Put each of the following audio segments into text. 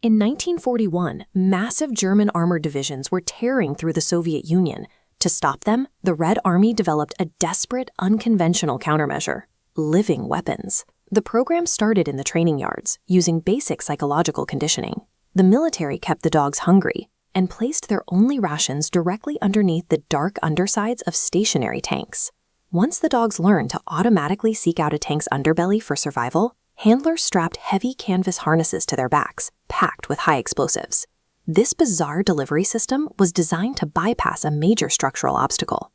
In 1941, massive German armored divisions were tearing through the Soviet Union. To stop them, the Red Army developed a desperate, unconventional countermeasure: living weapons. The program started in the training yards, using basic psychological conditioning. The military kept the dogs hungry and placed their only rations directly underneath the dark undersides of stationary tanks. Once the dogs learned to automatically seek out a tank's underbelly for survival, handlers strapped heavy canvas harnesses to their backs, packed with high explosives. This bizarre delivery system was designed to bypass a major structural obstacle.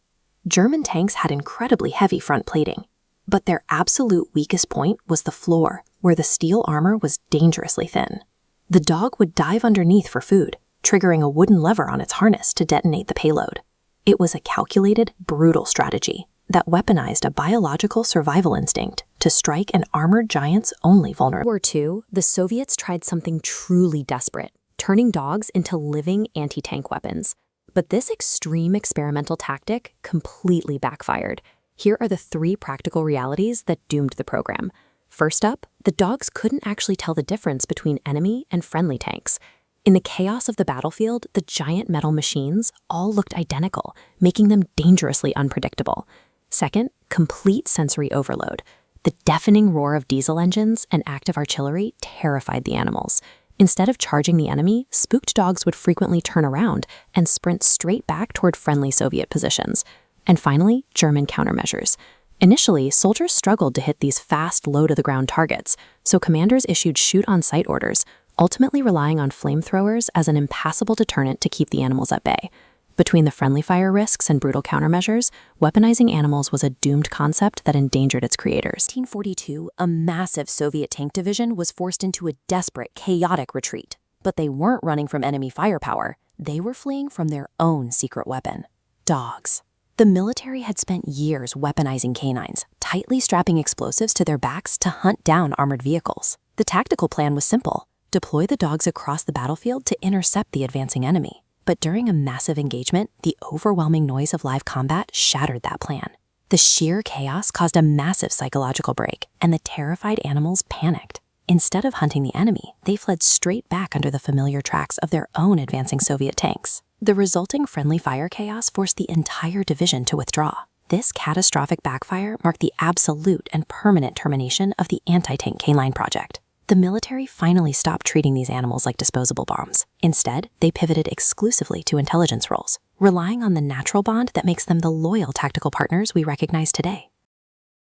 German tanks had incredibly heavy front plating, but their absolute weakest point was the floor, where the steel armor was dangerously thin. The dog would dive underneath for food, triggering a wooden lever on its harness to detonate the payload. It was a calculated, brutal strategy that weaponized a biological survival instinct to strike an armored giant's only vulnerability. In World War II, the Soviets tried something truly desperate: turning dogs into living anti-tank weapons. But this extreme experimental tactic completely backfired. Here are the 3 practical realities that doomed the program. First up, the dogs couldn't actually tell the difference between enemy and friendly tanks. In the chaos of the battlefield, the giant metal machines all looked identical, making them dangerously unpredictable. Second, complete sensory overload. The deafening roar of diesel engines and active artillery terrified the animals. Instead of charging the enemy, spooked dogs would frequently turn around and sprint straight back toward friendly Soviet positions. And finally, German countermeasures. Initially, soldiers struggled to hit these fast, low-to-the-ground targets, so commanders issued shoot-on-sight orders, ultimately relying on flamethrowers as an impassable deterrent to keep the animals at bay. Between the friendly fire risks and brutal countermeasures, weaponizing animals was a doomed concept that endangered its creators. In 1942, a massive Soviet tank division was forced into a desperate, chaotic retreat. But they weren't running from enemy firepower. They were fleeing from their own secret weapon: dogs. The military had spent years weaponizing canines, tightly strapping explosives to their backs to hunt down armored vehicles. The tactical plan was simple: deploy the dogs across the battlefield to intercept the advancing enemy. But during a massive engagement, the overwhelming noise of live combat shattered that plan. The sheer chaos caused a massive psychological break, and the terrified animals panicked. Instead of hunting the enemy, they fled straight back under the familiar tracks of their own advancing Soviet tanks. The resulting friendly fire chaos forced the entire division to withdraw. This catastrophic backfire marked the absolute and permanent termination of the anti-tank canine project. The military finally stopped treating these animals like disposable bombs. Instead, they pivoted exclusively to intelligence roles, relying on the natural bond that makes them the loyal tactical partners we recognize today.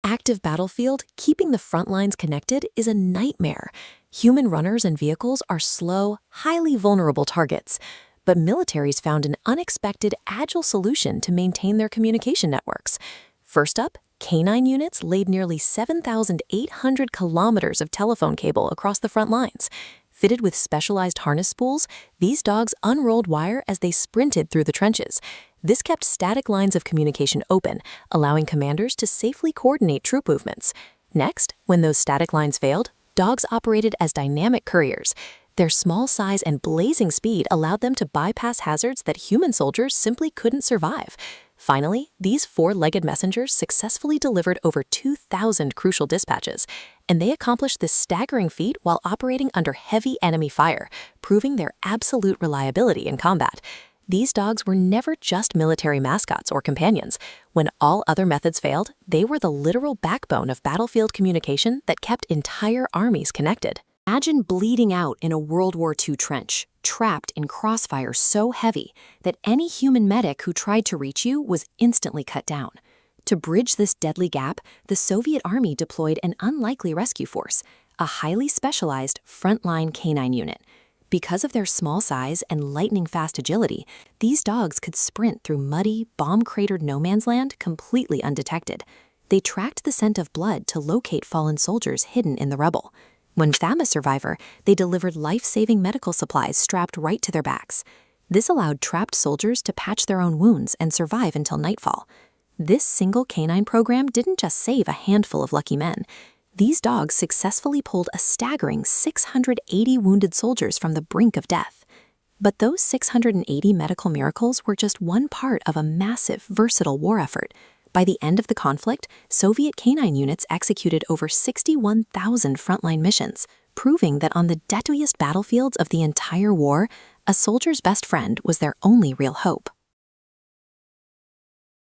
Active battlefield, keeping the front lines connected is a nightmare. Human runners and vehicles are slow, highly vulnerable targets. But militaries found an unexpected, agile solution to maintain their communication networks. First up, canine units laid nearly 7,800 kilometers of telephone cable across the front lines. Fitted with specialized harness spools, these dogs unrolled wire as they sprinted through the trenches. This kept static lines of communication open, allowing commanders to safely coordinate troop movements. Next, when those static lines failed, dogs operated as dynamic couriers. Their small size and blazing speed allowed them to bypass hazards that human soldiers simply couldn't survive. Finally, these 4-legged messengers successfully delivered over 2,000 crucial dispatches, and they accomplished this staggering feat while operating under heavy enemy fire, proving their absolute reliability in combat. These dogs were never just military mascots or companions. When all other methods failed, they were the literal backbone of battlefield communication that kept entire armies connected. Imagine bleeding out in a World War II trench, trapped in crossfire so heavy that any human medic who tried to reach you was instantly cut down. To bridge this deadly gap, the Soviet Army deployed an unlikely rescue force, a highly specialized frontline canine unit. Because of their small size and lightning-fast agility, these dogs could sprint through muddy, bomb-cratered no-man's land completely undetected. They tracked the scent of blood to locate fallen soldiers hidden in the rubble. When a survivor, they delivered life-saving medical supplies strapped right to their backs. This allowed trapped soldiers to patch their own wounds and survive until nightfall. This single canine program didn't just save a handful of lucky men. These dogs successfully pulled a staggering 680 wounded soldiers from the brink of death. But those 680 medical miracles were just one part of a massive, versatile war effort. By the end of the conflict, Soviet canine units executed over 61,000 frontline missions, proving that on the deadliest battlefields of the entire war, a soldier's best friend was their only real hope.